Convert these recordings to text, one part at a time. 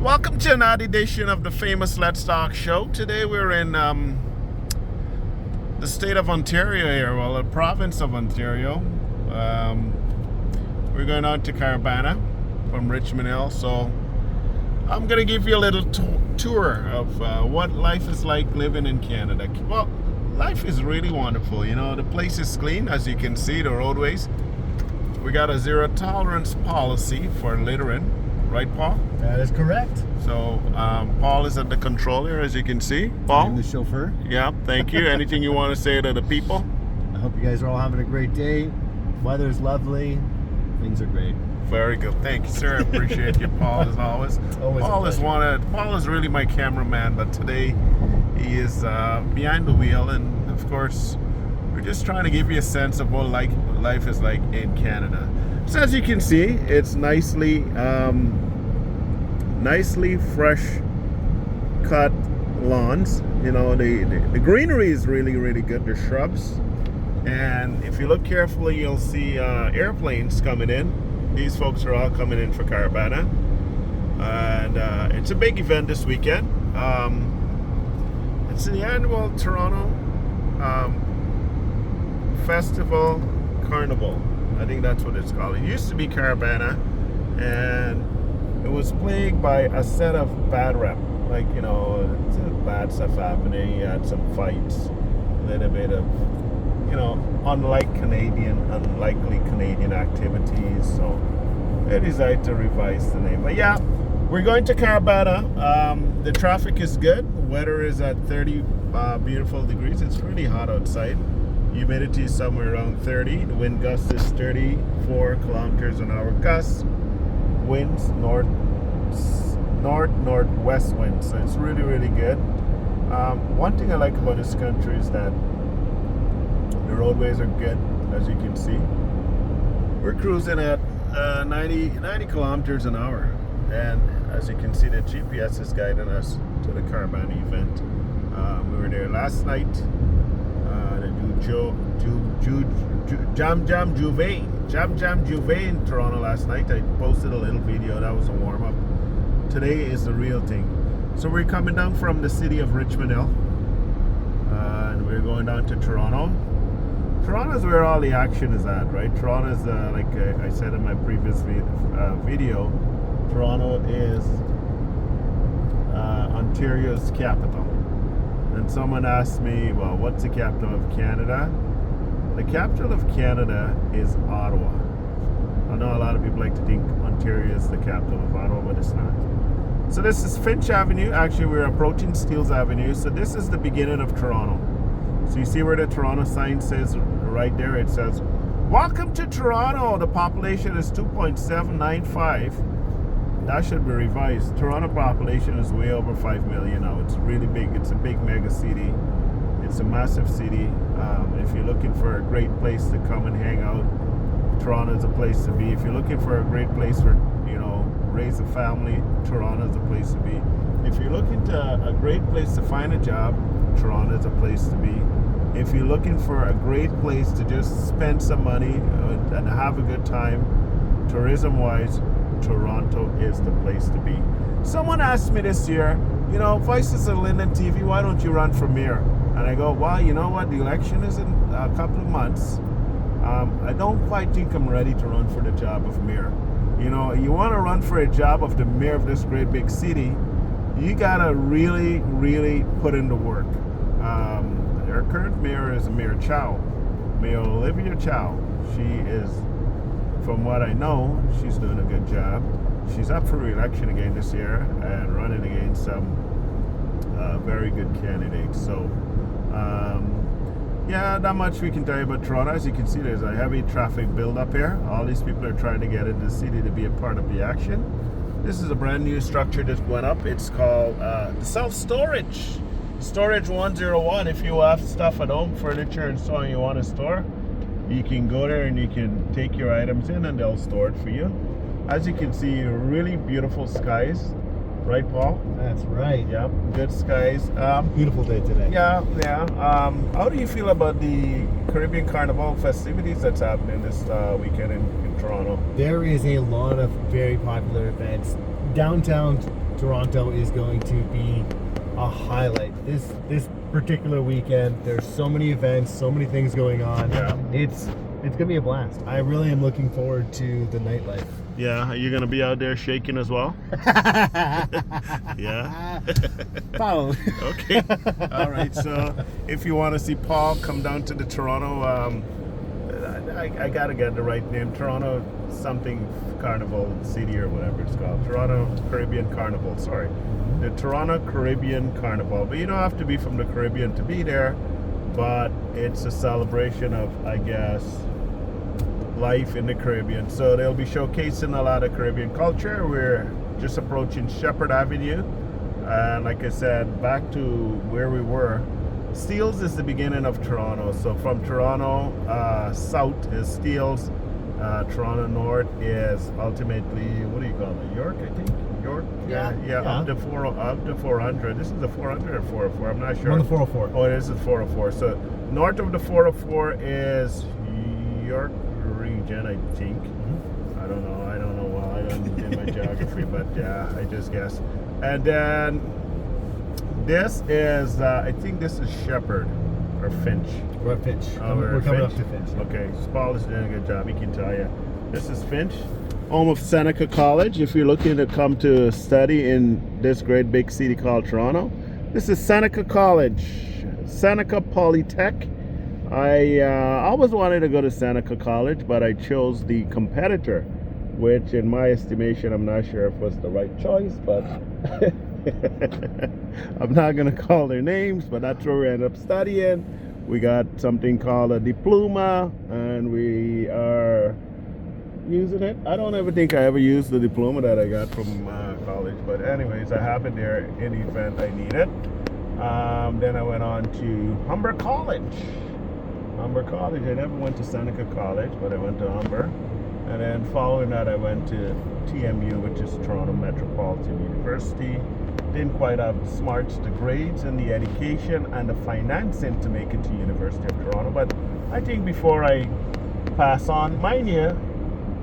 Welcome to another edition of the famous Let's Talk show. Today we're in the state of Ontario here, well, the province of Ontario. We're going out to Caribana from Richmond Hill, so I'm going to give you a little tour of what life is like living in Canada. Well, life is really wonderful. You know, the place is clean, as you can see, the roadways. We got a zero tolerance policy for littering. Right, Paul? That is correct. So, Paul is at the control here, as you can see. Paul? I'm the chauffeur. Yeah, thank you. Anything you want to say to the people? I hope you guys are all having a great day. Weather's lovely. Things are great. Very good. Thank you, sir. I appreciate you, Paul, as always. Paul is really my cameraman, but today he is behind the wheel, and of course, we're just trying to give you a sense of what life is like in Canada. So as you can see, it's nicely fresh cut lawns. You know, the greenery is really, really good. The shrubs. And if you look carefully, you'll see airplanes coming in. These folks are all coming in for Caribana. And it's a big event this weekend. It's the annual Toronto Festival Carnival. I think that's what it's called. It used to be Caribana, and it was plagued by a set of bad rep. Like, you know, bad stuff happening. You had some fights, a little bit of, you know, unlikely Canadian activities. So they decided to revise the name. But yeah, we're going to Caribana. The traffic is good. The weather is at 30 beautiful degrees. It's really hot outside. Humidity is somewhere around 30. The wind gust is 34 kilometers an hour gust. Winds northwest winds. So it's really, really good. One thing I like about this country is that the roadways are good, as you can see. We're cruising at 90 kilometers an hour. And as you can see, the GPS is guiding us to the Caribana event. We were there last night. Jam Jam Juve in Toronto last night. I posted a little video. That was a warm-up. Today is the real thing. So we're coming down from the city of Richmond Hill, and we're going down to Toronto. Toronto is where all the action is at, right? Toronto is, like I said in my previous video, Toronto is Ontario's capital. And someone asked me, well, what's the capital of Canada? The capital of Canada is Ottawa. I know a lot of people like to think Ontario is the capital of Ottawa, but it's not. So this is Finch Avenue. Actually, we're approaching Steeles Avenue. So this is the beginning of Toronto. So you see where the Toronto sign says right there? It says, "Welcome to Toronto. The population is 2.795. That should be revised. Toronto population is way over 5 million now. It's really big. It's a big mega city. It's a massive city. If you're looking for a great place to come and hang out, Toronto is a place to be. If you're looking for a great place for, you know, raise a family, Toronto is a place to be. If you're looking to a great place to find a job, Toronto is a place to be. If you're looking for a great place to just spend some money and have a good time, tourism-wise, Toronto is the place to be. Someone asked me this year, you know, Voices of Linden TV, why don't you run for mayor? And I go, well, you know what? The election is in a couple of months. I don't quite think I'm ready to run for the job of mayor. You know, you want to run for a job of the mayor of this great big city, you gotta really, really put in the work. Our current mayor is Mayor Chow, Mayor Olivia Chow. She is, from what I know, she's doing a good job. She's up for re-election again this year and running against some very good candidates. So, yeah, not much we can tell you about Toronto. As you can see, there's a heavy traffic build-up here. All these people are trying to get into the city to be a part of the action. This is a brand new structure that went up. It's called self-storage. Storage 101. If you have stuff at home, furniture and so on, you want to store, you can go there and you can take your items in and they'll store it for you. As you can see, really beautiful skies. Right, Paul? That's right. Yeah, good skies. Beautiful day today. Yeah. How do you feel about the Caribbean Carnival festivities that's happening this weekend in Toronto? There is a lot of very popular events. Downtown Toronto is going to be a highlight. This particular weekend, there's so many events, so many things going on. Yeah. It's gonna be a blast. I really am looking forward to the nightlife. Yeah, are you gonna be out there shaking as well? Yeah. Paul. Okay. All right. So if you want to see Paul, come down to the Toronto. I gotta get the right name. Toronto something Carnival City or whatever it's called. Toronto Caribbean Carnival. Sorry, the Toronto Caribbean Carnival. But you don't have to be from the Caribbean to be there. But it's a celebration of, I guess, life in the Caribbean. So they'll be showcasing a lot of Caribbean culture. We're just approaching Shepherd Avenue. And like I said, back to where we were. Steeles is the beginning of Toronto. So from Toronto, south is Steeles. Toronto north is ultimately, what do you call it? York, I think? York? Yeah. Up to 400. This is the 400 or 404. I'm not sure. On the 404. Oh, this is 404. So north of the 404 is York region, I think. I don't know. Well, I don't do my geography, but yeah, I just guess. And then this is, I think this is Shepherd or Finch. We're at Finch. Oh, We're coming up to Finch. Okay, Paul is doing a good job, he can tell you. This is Finch, home of Seneca College. If you're looking to come to study in this great big city called Toronto, this is Seneca College, Seneca Polytech. I always wanted to go to Seneca College, but I chose the competitor, which in my estimation, I'm not sure if was the right choice, but I'm not going to call their names, but that's where we ended up studying. We got something called a diploma, and we are using it. I don't ever think I ever used the diploma that I got from college, but anyways, I have it there in the event I need it. Then I went on to Humber College. Humber College. I never went to Seneca College, but I went to Humber. And then following that, I went to TMU, which is Toronto Metropolitan University. Didn't quite have the smarts, the grades, and the education, and the financing to make it to University of Toronto. But I think before I pass on, mind you,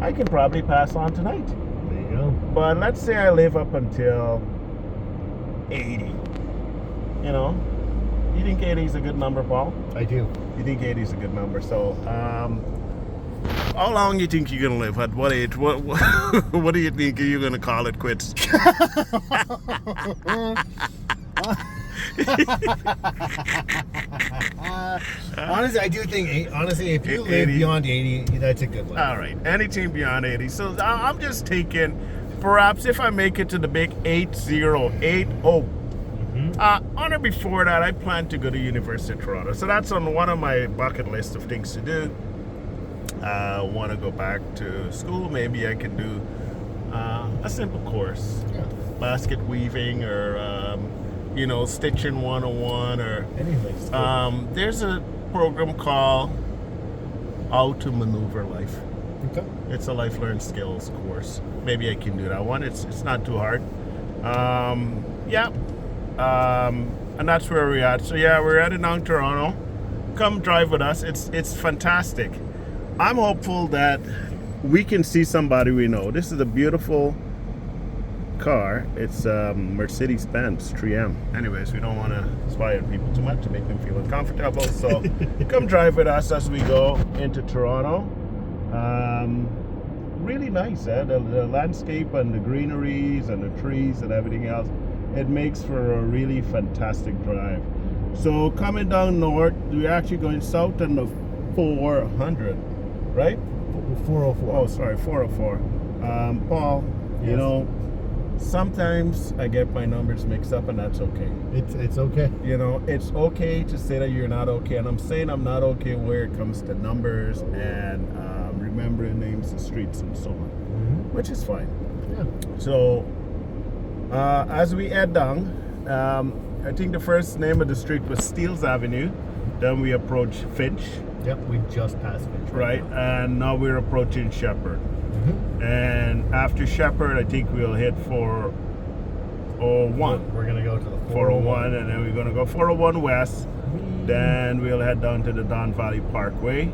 I can probably pass on tonight. There you go. But let's say I live up until 80. You know? You think 80 is a good number, Paul? I do. You think 80 is a good number. So, how long you think you're gonna live? At what age? What do you think you're gonna call it quits? Honestly, I do think. Honestly, if you live 80. beyond 80, that's a good one. All right, anything beyond 80. So I'm just taking, perhaps if I make it to the big 8080. On or before that, I plan to go to University of Toronto. So that's on one of my bucket list of things to do. I want to go back to school. Maybe I can do a simple course, basket weaving, or stitching 101, or anything. there's a program called How to Maneuver Life. Okay. It's a life learned skills course. Maybe I can do that one. It's not too hard. And that's where we're at. So yeah, we're heading down to Toronto. Come drive with us. It's fantastic. I'm hopeful that we can see somebody we know. This is a beautiful car. It's Mercedes-Benz 3M. Anyways, we don't want to inspire people too much to make them feel uncomfortable. So come drive with us as we go into Toronto. Really nice, eh? The landscape and the greeneries and the trees and everything else. It makes for a really fantastic drive. So coming down north, we're actually going south on the 400. Right? 404. Oh, sorry, 404. Paul, Yes. Sometimes I get my numbers mixed up, and that's okay. It's okay. It's okay to say that you're not okay, and I'm saying I'm not okay where it comes to numbers and remembering names of streets and so on, which is fine. Yeah. So, as we head down, I think the first name of the street was Steeles Avenue. Then we approach Finch. Yep, we just passed Finch. Right, and now we're approaching Shepherd. And after Shepherd, I think we'll hit 401. We're going to go to the 401, and then we're going to go 401 West. Then we'll head down to the Don Valley Parkway.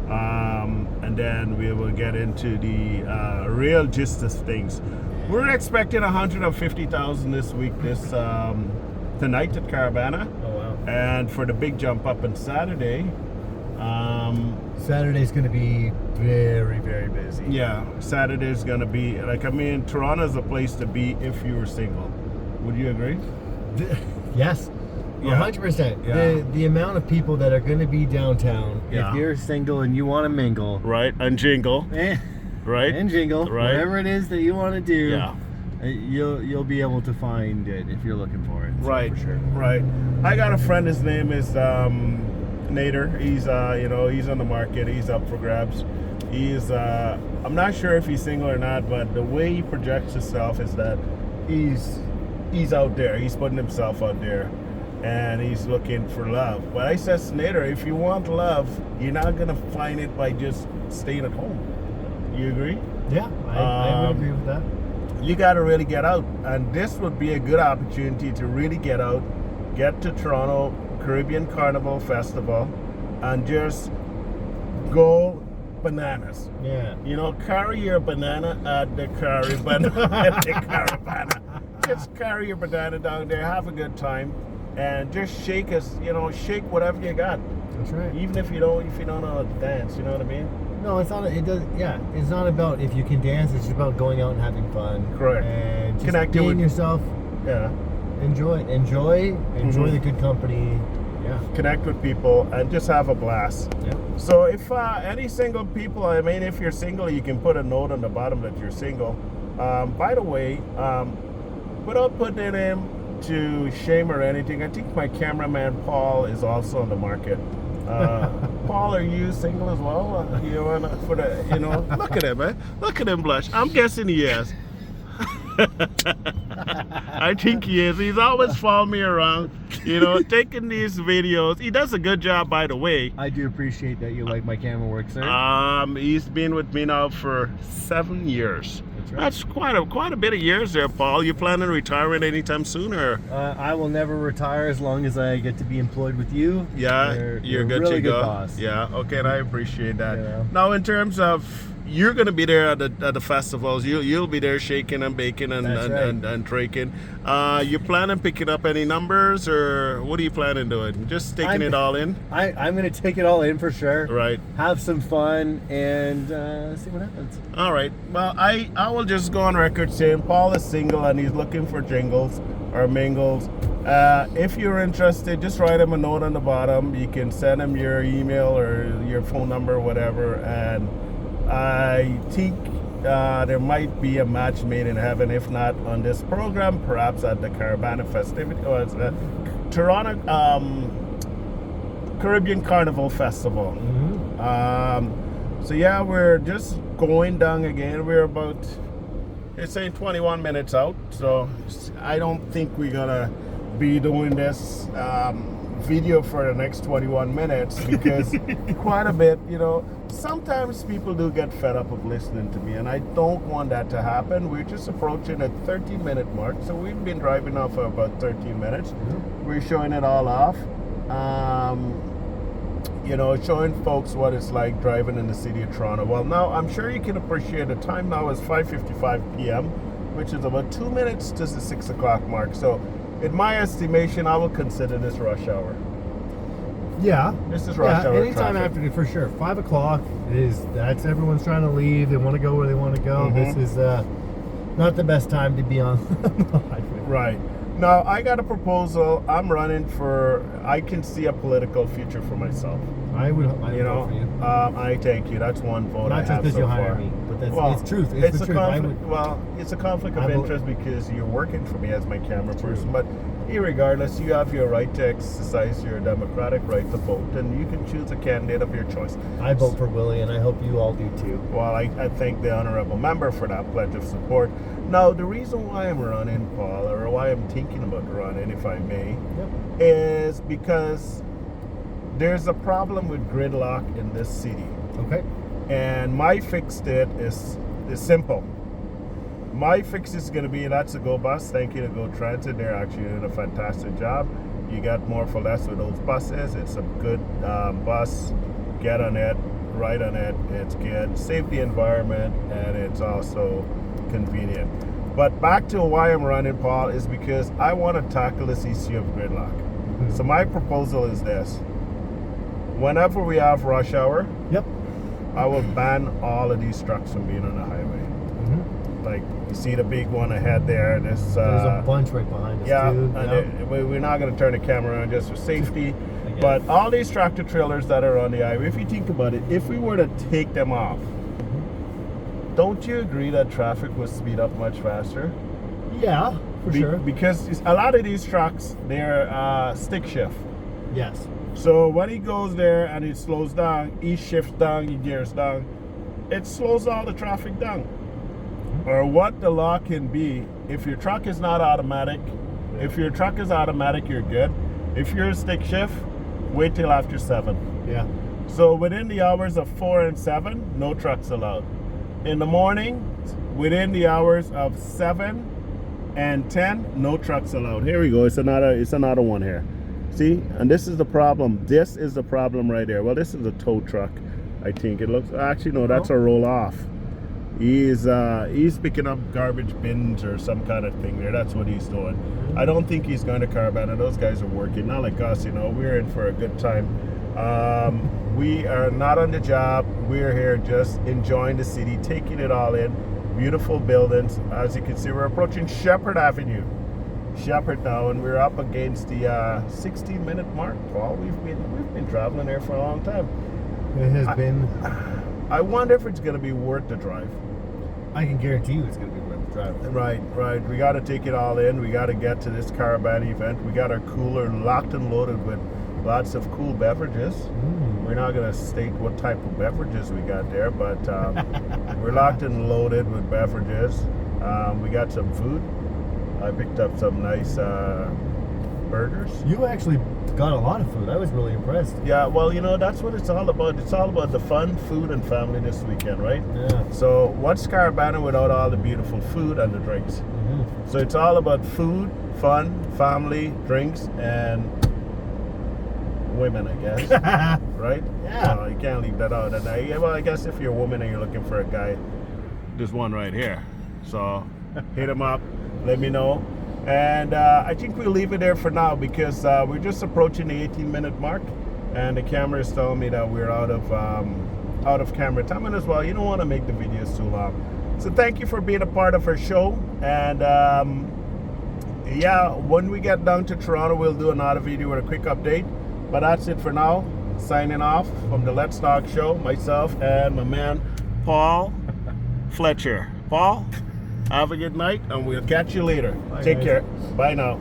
And then we will get into the real gist of things. We're expecting 150,000 this week, tonight at Caribana. Oh wow! And for the big jump up on Saturday. Saturday's going to be very, very busy. Yeah, Saturday's going to be, like, I mean, Toronto's a place to be if you were single. Would you agree? Yes. Yeah. 100%. Yeah. The amount of people that are going to be downtown, Yeah. if you're single and you want to mingle, Right, and jingle. Right? and jingle, Right. whatever it is that you want to do, Yeah. you'll be able to find it if you're looking for it. So Right, for sure. right. I got a friend, his name is Nader. He's he's on the market. He's up for grabs. He's I'm not sure if he's single or not, but the way he projects himself is that he's out there. He's putting himself out there, and he's looking for love. But I said, Nader, if you want love, you're not gonna find it by just staying at home. You agree? Yeah, I would agree with that. You got to really get out, and this would be a good opportunity to really get out, get to Toronto Caribbean Carnival Festival, and just go bananas. Yeah. You know, carry your banana at the Caribana. Just carry your banana down there, have a good time, and just shake shake whatever you got. That's right. Even if you don't know how to dance, you know what I mean? No, it's not. It does. Yeah, it's not about if you can dance. It's just about going out and having fun. Correct. And just Connecting being with- yourself. Yeah. Enjoy Mhm. the good company. Yeah. Connect with people and just have a blast. Yeah. So if any single people, I mean, if you're single, you can put a note on the bottom that you're single. By the way, without putting it in to shame or anything, I think my cameraman Paul is also on the market. Paul, are you single as well? You wanna put a, look at him, man. Look at him blush. I'm guessing he is. I think he is. He's always following me around, taking these videos. He does a good job, by the way. I do appreciate that you like my camera work, sir. He's been with me now for 7 years. That's right. That's quite a bit of years there, Paul. You planning on retiring anytime soon, or? I will never retire as long as I get to be employed with you. Yeah, you're a good really to good go. boss. Yeah, okay, and I appreciate that. Yeah. Now, in terms of, you're going to be there at the festivals. You'll be there shaking and baking and That's right. and traking. You plan on picking up any numbers, or what are you planning doing? Just taking it all in? I'm going to take it all in for sure. Right. Have some fun and see what happens. All right. Well, I will just go on record saying Paul is single and he's looking for jingles or mingles. If you're interested, just write him a note on the bottom. You can send him your email or your phone number or whatever, and I think there might be a match made in heaven. If not on this program, perhaps at the Caribana festivity, or it's the Toronto Caribbean Carnival Festival. Mm-hmm. So yeah, we're just going down again. We're about, it's saying 21 minutes out, so I don't think we're gonna be doing this video for the next 21 minutes because quite a bit, sometimes people do get fed up of listening to me, and I don't want that to happen. We're just approaching a 13-minute mark, so we've been driving now for about 13 minutes. We're showing it all off. Showing folks what it's like driving in the city of Toronto. Well, now I'm sure you can appreciate the time now is 5:55 p.m., which is about 2 minutes to the 6 o'clock mark. So, in my estimation, I will consider this rush hour. Yeah. This is rush hour anytime traffic. after, for sure. 5 o'clock that's everyone's trying to leave. They want to go where they want to go. Mhm. This is not the best time to be on the highway. Right. Now, I got a proposal. I'm running for, I can see a political future for myself. I would vote for you. I thank you. That's one vote I Not just have because so you far. hire me, but that's Well, it's truth. It's the a truth. conflict. It's a conflict of I vote- interest because you're working for me as my camera person. But irregardless, you have your right to exercise your democratic right to vote, and you can choose a candidate of your choice. I vote for Willie, and I hope you all do too. Well, I thank the honorable member for that pledge of support. Now, the reason why I'm running, Paul, or why I'm thinking about running, if I may, Yep. is because there's a problem with gridlock in this city. Okay. And my fix to it is simple. My fix is going to be, that's a Go Bus. Thank you to Go Transit. They're actually doing a fantastic job. You got more for less with those buses. It's a good bus. Get on it. right on it. It's good, safe the environment, and it's also convenient. But back to why I'm running, Paul, is because I want to tackle this issue of gridlock. So my proposal is this: whenever we have rush hour, Yep. I will ban all of these trucks from being on the highway. Like, you see the big one ahead there. There's a bunch right behind us, yeah, too. and we're not going to turn the camera on just for safety. But all these tractor trailers that are on the highway, if you think about it, if we were to take them off, don't you agree that traffic would speed up much faster? Yeah, for sure. Because a lot of these trucks, they're stick shift. Yes. So when he goes there and he slows down, he shifts down, he gears down, it slows all the traffic down. Or what the law can be, if your truck is not automatic, if your truck is automatic, you're good. If you're a stick shift, wait till after 7. Yeah. So within the hours of 4 and 7, no trucks allowed. In the morning, within the hours of 7 and 10, no trucks allowed. Here we go. It's another one here. See, and this is the problem. This is the problem right there. Well, this is a tow truck, I think. It looks, actually no, that's a roll off. He's picking up garbage bins or some kind of thing there. That's what he's doing. I don't think he's going to Caribana. Those guys are working, not like us. You know, we're in for a good time. We are not on the job. We're here just enjoying the city, taking it all in. Beautiful buildings. As you can see, we're approaching Shepherd Avenue. Shepherd now, and we're up against the 16-minute mark. Paul, we've been traveling there for a long time. It has been. I wonder if it's going to be worth the drive. I can guarantee you it's going to be worth the drive. Right. We got to take it all in. We got to get to this Caribana event. We got our cooler locked and loaded with lots of cool beverages. We're not going to state what type of beverages we got there, but we're locked and loaded with beverages. We got some food. I picked up some nice burgers. You actually got a lot of food. I was really impressed. Yeah, well, you know, that's what it's all about. It's all about the fun, food, and family this weekend, right? Yeah. So what's Caribana without all the beautiful food and the drinks? So it's all about food, fun, family, drinks, and women, I guess. Right? Yeah. You can't leave that out. And I guess if you're a woman and you're looking for a guy, there's one right here. So hit him up, let me know. And I think we'll leave it there for now because we're just approaching the 18-minute mark, and the camera is telling me that we're out of camera time. And as well, you don't want to make the videos too long. So thank you for being a part of our show. And yeah, when we get down to Toronto, we'll do another video with a quick update. But that's it for now. Signing off from the Let's Talk Show, myself and my man Paul Fletcher. Paul, have a good night, and we'll catch you later. Bye, Take guys. care. Bye now.